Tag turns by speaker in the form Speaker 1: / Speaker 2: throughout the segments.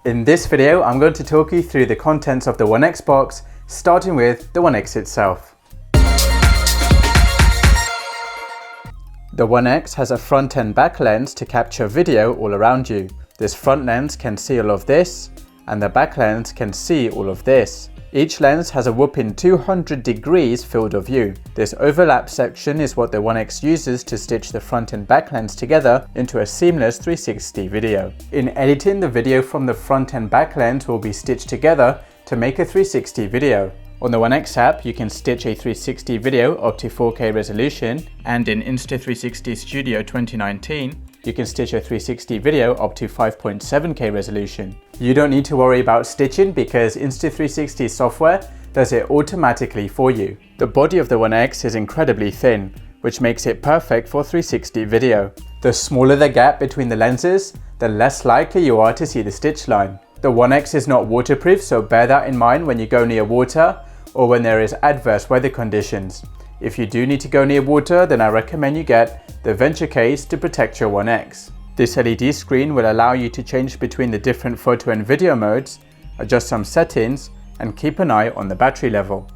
Speaker 1: In this video, I'm going to talk you through the contents of the ONE X box, starting with the ONE X itself. The ONE X has a front and back lens to capture video all around you. This front lens can see all of this, and the back lens can see all of this. Each lens has a whopping 200 degrees field of view. This overlap section is what the ONE X uses to stitch the front and back lens together into a seamless 360 video. In editing, the video from the front and back lens will be stitched together to make a 360 video. On the ONE X app, you can stitch a 360 video up to 4K resolution, and in Insta360 Studio 2019, you can stitch a 360 video up to 5.7K resolution. You don't need to worry about stitching because Insta360 software does it automatically for you. The body of the ONE X is incredibly thin, which makes it perfect for 360 video. The smaller the gap between the lenses, the less likely you are to see the stitch line. The ONE X is not waterproof, so bear that in mind when you go near water or when there is adverse weather conditions. If you do need to go near water, then I recommend you get the Venture case to protect your ONE X. This LED screen will allow you to change between the different photo and video modes, adjust some settings, and keep an eye on the battery level.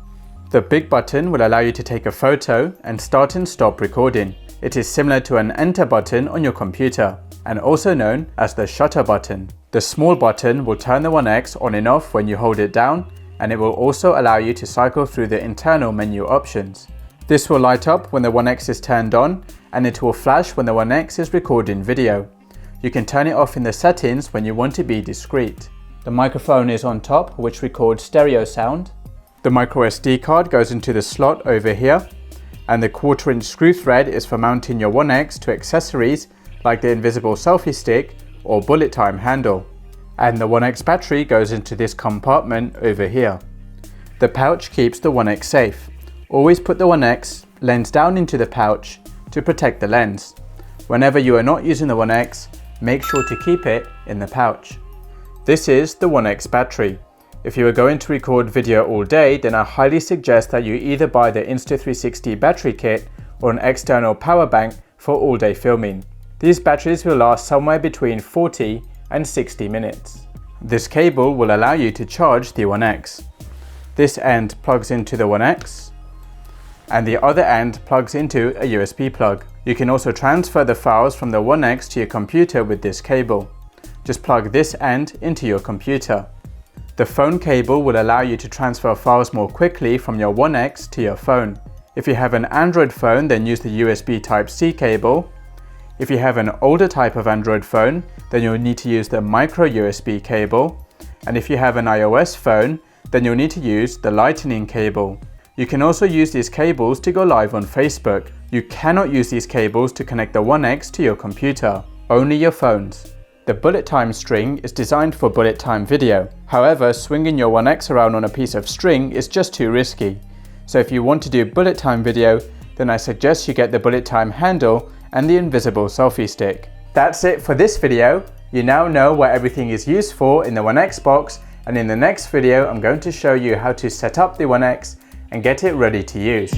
Speaker 1: The big button will allow you to take a photo and start and stop recording. It is similar to an enter button on your computer, and also known as the shutter button. The small button will turn the ONE X on and off when you hold it down, and it will also allow you to cycle through the internal menu options. This will light up when the ONE X is turned on, and it will flash when the ONE X is recording video. You can turn it off in the settings when you want to be discreet. The microphone is on top, which records stereo sound. The micro SD card goes into the slot over here, and the 1/4" screw thread is for mounting your ONE X to accessories like the invisible selfie stick or bullet time handle. And the ONE X battery goes into this compartment over here. The pouch keeps the ONE X safe. Always put the ONE X lens down into the pouch to protect the lens. Whenever you are not using the ONE X, make sure to keep it in the pouch. This is the ONE X battery. If you are going to record video all day, then I highly suggest that you either buy the Insta360 battery kit or an external power bank for all day filming. These batteries will last somewhere between 40 and 60 minutes. This cable will allow you to charge the ONE X. This end plugs into the ONE X, and the other end plugs into a USB plug. You can also transfer the files from the ONE X to your computer with this cable. Just plug this end into your computer. The phone cable will allow you to transfer files more quickly from your ONE X to your phone. If you have an Android phone, then use the USB Type-C cable. If you have an older type of Android phone, then you'll need to use the micro USB cable. And if you have an iOS phone, then you'll need to use the Lightning cable. You can also use these cables to go live on Facebook. You cannot use these cables to connect the ONE X to your computer, only your phones. The bullet time string is designed for bullet time video. However, swinging your ONE X around on a piece of string is just too risky. So if you want to do bullet time video, then I suggest you get the bullet time handle and the invisible selfie stick. That's it for this video. You now know what everything is used for in the ONE X box, and in the next video I'm going to show you how to set up the ONE X and get it ready to use.